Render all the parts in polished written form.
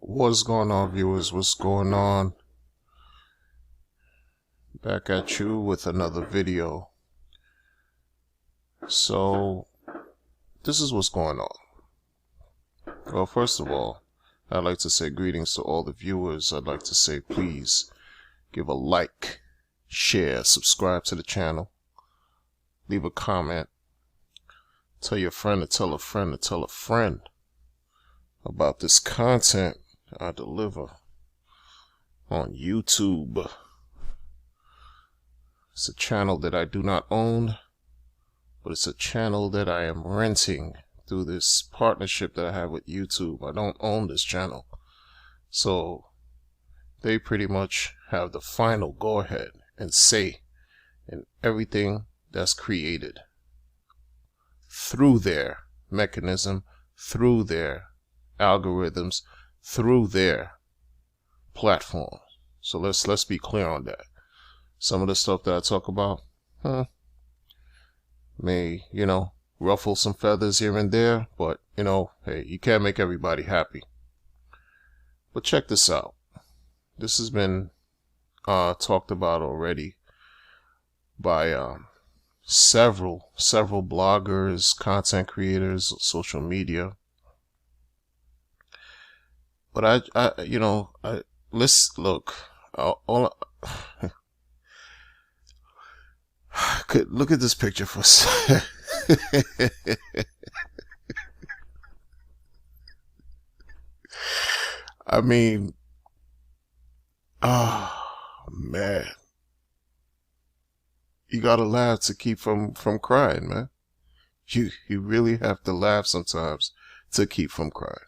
What's going on, viewers? What's going on? Back at you with another video. So, this is what's going on. Well, first of all, I'd like to say greetings to all the viewers. I'd like to say please give a like, share, subscribe to the channel, leave a comment, tell your friend to tell a friend to tell a friend about this content I deliver on YouTube. It's a channel that I do not own, but it's a channel that I am renting through this partnership that I have with YouTube. I don't own this channel, so they pretty much have the final go ahead and say in everything that's created through their mechanism, through their algorithms, through their platform. So let's be clear on that. Some of the stuff that I talk about may, ruffle some feathers here and there, but, hey, you can't make everybody happy. But check this out. This has been talked about already by several bloggers, content creators, social media. But let's look. Look at this picture for a second. I mean, oh man, you gotta laugh to keep from crying, man. You really have to laugh sometimes to keep from crying.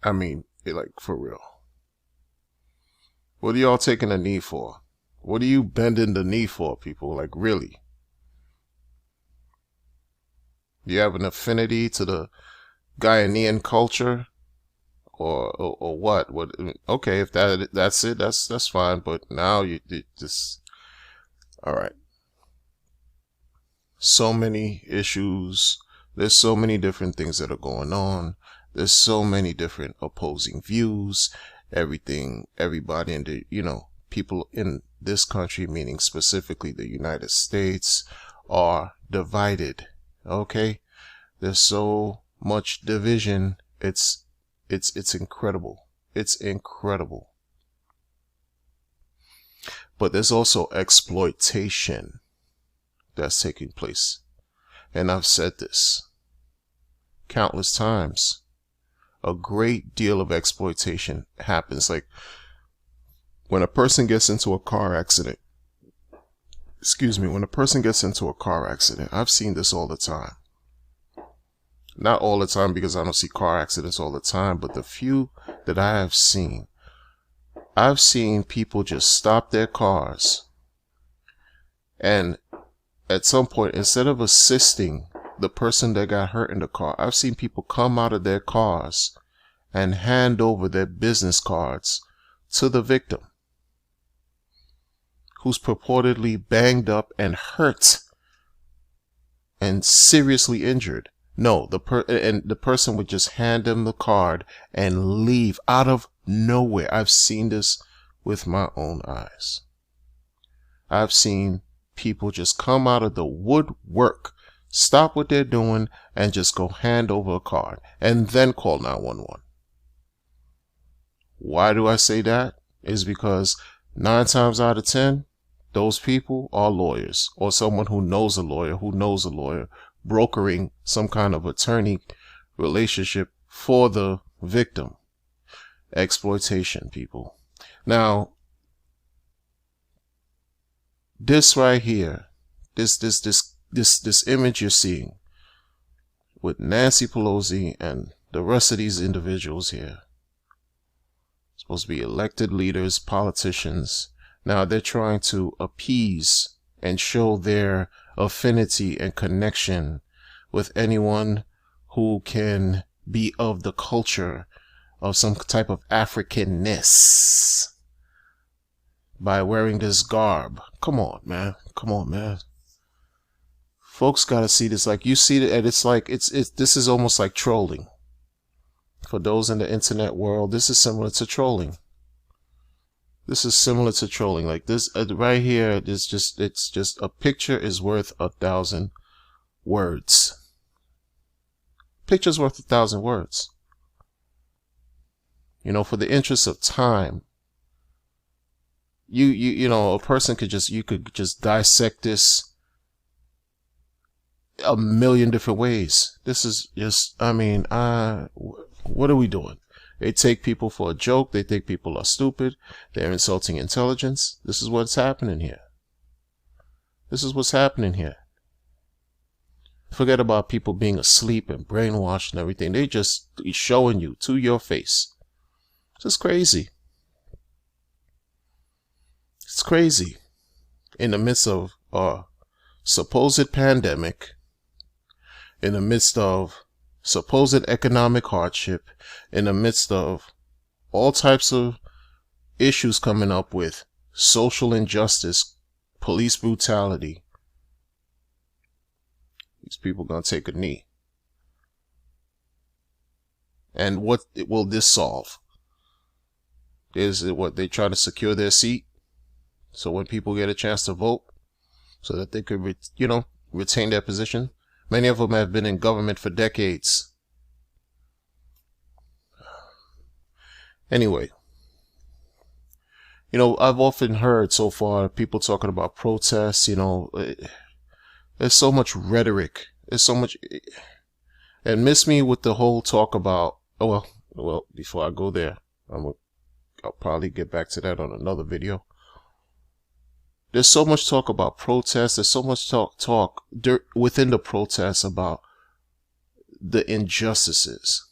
I mean, like, for real. What are y'all taking a knee for? What are you bending the knee for, people? Like, really? You have an affinity to the Ghanaian culture? Or what? What? Okay, if that's it, that's fine. But now you just... Alright. So many issues. There's so many different things that are going on. There's so many different opposing views. Everybody in the, people in this country, meaning specifically the United States, are divided. Okay? There's so much division. It's incredible. It's incredible. But there's also exploitation that's taking place. And I've said this countless times. A great deal of exploitation happens. Like when a person gets into a car accident, when a person gets into a car accident, I've seen this all the time. Not all the time, because I don't see car accidents all the time, but the few that I have seen, I've seen people just stop their cars, and at some point, instead of assisting the person that got hurt in the car, I've seen people come out of their cars and hand over their business cards to the victim, who's purportedly banged up and hurt and seriously injured. No, the person would just hand them the card and leave out of nowhere. I've seen this with my own eyes. I've seen people just come out of the woodwork, stop what they're doing, and just go hand over a card and then call 911. Why do I say that? Is because 9 times out of 10, those people are lawyers, or someone who knows a lawyer, brokering some kind of attorney relationship for the victim. Exploitation, people. Now, this right here, this image you're seeing with Nancy Pelosi and the rest of these individuals here, supposed to be elected leaders, politicians. Now they're trying to appease and show their affinity and connection with anyone who can be of the culture of some type of Africanness by wearing this garb. Come on, man. Come on, man. Folks gotta see this. Like, you see it, and it's like, this is almost like trolling. For those in the internet world, this is similar to trolling. This is similar to trolling. Like this right here, it's just a picture is worth 1,000 words. Picture's worth 1,000 words. You know, for the interest of time, you know, a person could just dissect this a million different ways. This is just, I mean, what are we doing? They take people for a joke. They think people are stupid. They're insulting intelligence. This is what's happening here. This is what's happening here. Forget about people being asleep and brainwashed and everything. They just showing you to your face. It's just crazy. It's crazy. In the midst of a supposed pandemic, in the midst of supposed economic hardship, in the midst of all types of issues coming up with social injustice, police brutality, these people gonna take a knee. And what will this solve? Is it what they try to secure their seat? So when people get a chance to vote, so that they could, retain their position. Many of them have been in government for decades. Anyway, I've often heard so far people talking about protests. There's so much rhetoric. There's so much, and miss me with the whole talk about. Well, before I go there, I'll probably get back to that on another video. There's so much talk about protests. There's so much talk within the protests about the injustices,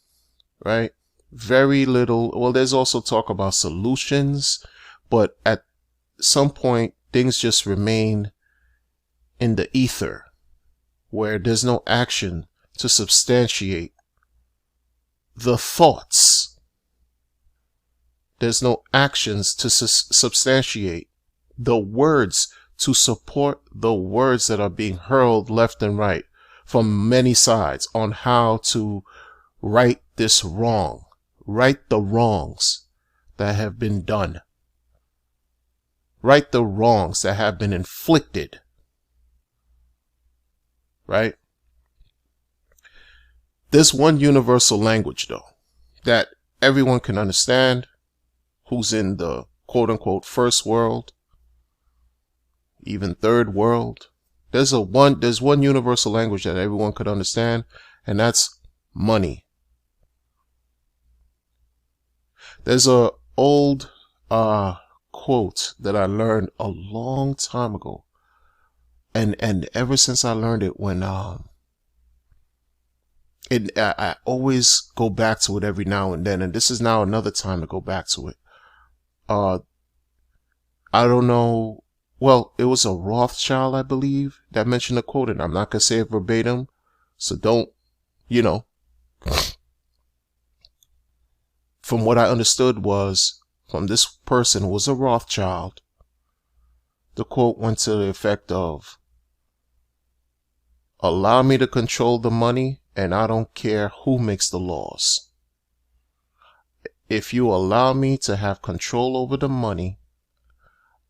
right? Very little. Well, there's also talk about solutions, but at some point, things just remain in the ether, where there's no action to substantiate the thoughts. There's no actions to substantiate the words, to support the words that are being hurled left and right from many sides on how to right this wrong, right the wrongs that have been done, right the wrongs that have been inflicted, right? There's one universal language, though, that everyone can understand who's in the quote-unquote first world, even third world. There's one universal language that everyone could understand, and that's money. There's a old quote that I learned a long time ago, and ever since I learned it, when I always go back to it every now and then, and this is now another time to go back to it. I don't know. Well, it was a Rothschild, I believe, that mentioned the quote, and I'm not going to say it verbatim, so don't, From what I understood was, from this person who was a Rothschild, the quote went to the effect of, "Allow me to control the money, and I don't care who makes the laws. If you allow me to have control over the money,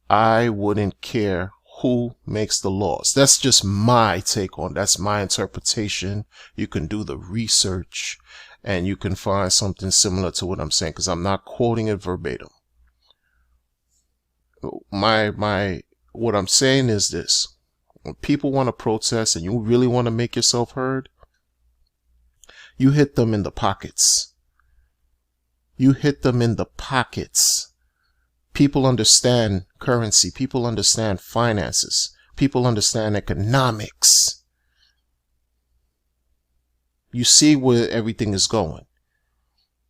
I wouldn't care who makes the laws." That's just my take on it. That's my interpretation. You can do the research and you can find something similar to what I'm saying, because I'm not quoting it verbatim. What I'm saying is this: when people want to protest and you really want to make yourself heard, you hit them in the pockets. You hit them in the pockets. People understand currency. People understand finances. People understand economics. You see where everything is going.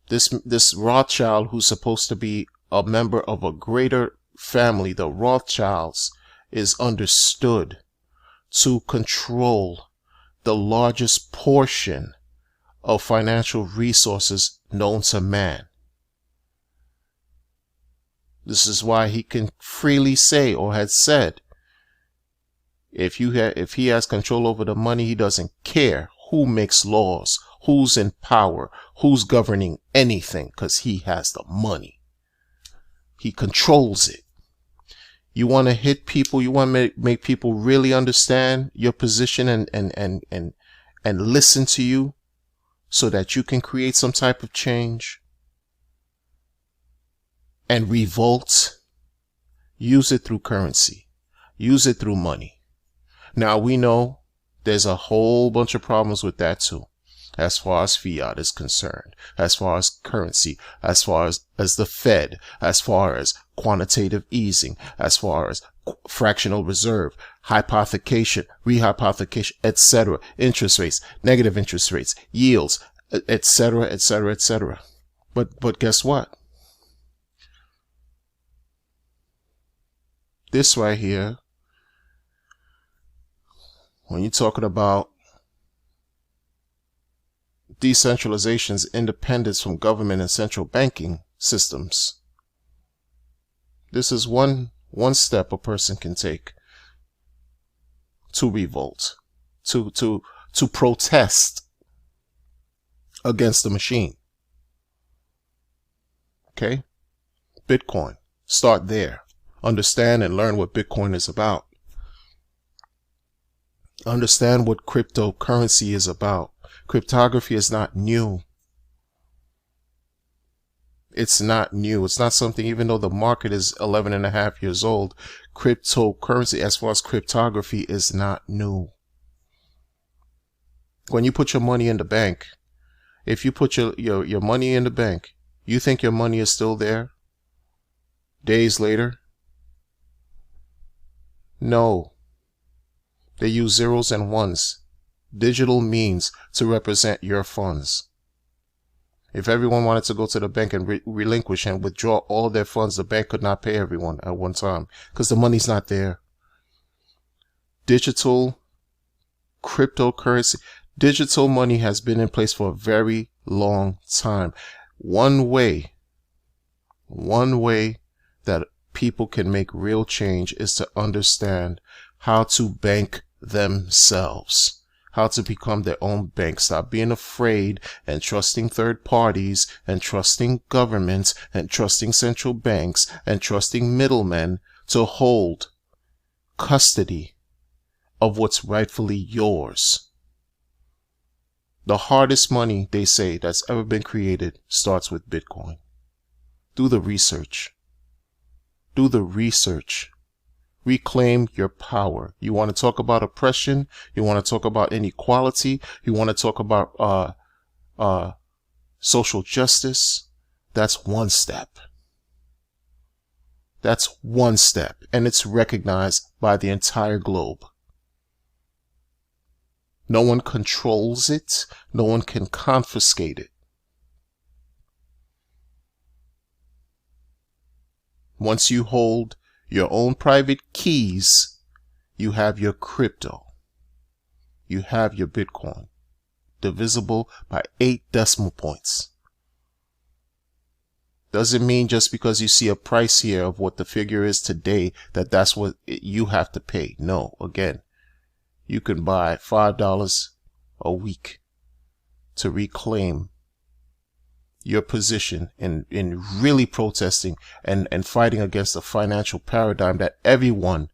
This Rothschild, who's supposed to be a member of a greater family, the Rothschilds, is understood to control the largest portion of financial resources known to man. This is why he can freely say, or had said, if he has control over the money, he doesn't care who makes laws, who's in power, who's governing anything, because he has the money. He controls it. You want to hit people, you want to make people really understand your position and listen to you so that you can create some type of change and revolt. Use it through currency. Use it through money. Now we know there's a whole bunch of problems with that too, as far as fiat is concerned, as far as currency, as far as the Fed, as far as quantitative easing, as far as fractional reserve, hypothecation, rehypothecation, etc., interest rates, negative interest rates, yields, etc., etc., etc. But guess what? This right here, when you're talking about decentralization's independence from government and central banking systems, this is one step a person can take to revolt, to protest against the machine. Okay? Bitcoin. Start there. Understand and learn what Bitcoin is about. Understand what cryptocurrency is about. Cryptography is not new. It's not new. It's not something, even though the market is 11.5 years old, cryptocurrency, as far as cryptography, is not new. When you put your money in the bank, if you put your money in the bank, you think your money is still there days later? No. They use zeros and ones, digital means, to represent your funds. If everyone wanted to go to the bank and relinquish and withdraw all their funds, the bank could not pay everyone at one time because the money's not there. Digital cryptocurrency, digital money has been in place for a very long time. One way that people can make real change is to understand how to bank themselves, how to become their own bank. Stop being afraid and trusting third parties and trusting governments and trusting central banks and trusting middlemen to hold custody of what's rightfully yours. The hardest money, they say, that's ever been created starts with Bitcoin. Do the research. Do the research. Reclaim your power. You want to talk about oppression? You want to talk about inequality? You want to talk about social justice? That's one step. That's one step, and it's recognized by the entire globe. No one controls it. No one can confiscate it. Once you hold your own private keys, you have your crypto. You have your Bitcoin, divisible by 8 decimal points. Doesn't mean just because you see a price here of what the figure is today that that's what you have to pay. No, again, you can buy $5 a week to reclaim your position in really protesting and fighting against the financial paradigm that everyone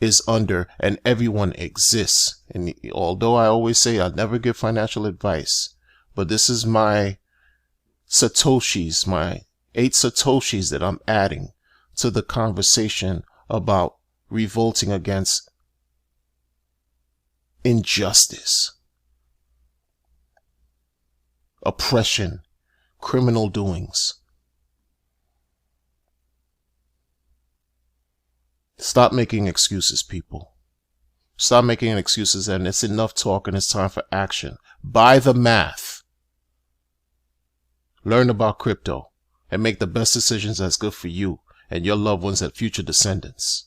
is under and everyone exists. And although I always say I'll never give financial advice, but this is my Satoshis, my 8 Satoshis that I'm adding to the conversation about revolting against injustice, oppression, criminal doings. Stop making excuses, people. Stop making excuses, and it's enough talk and it's time for action. Buy the math. Learn about crypto and make the best decisions that's good for you and your loved ones and future descendants.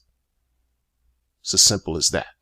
It's as simple as that.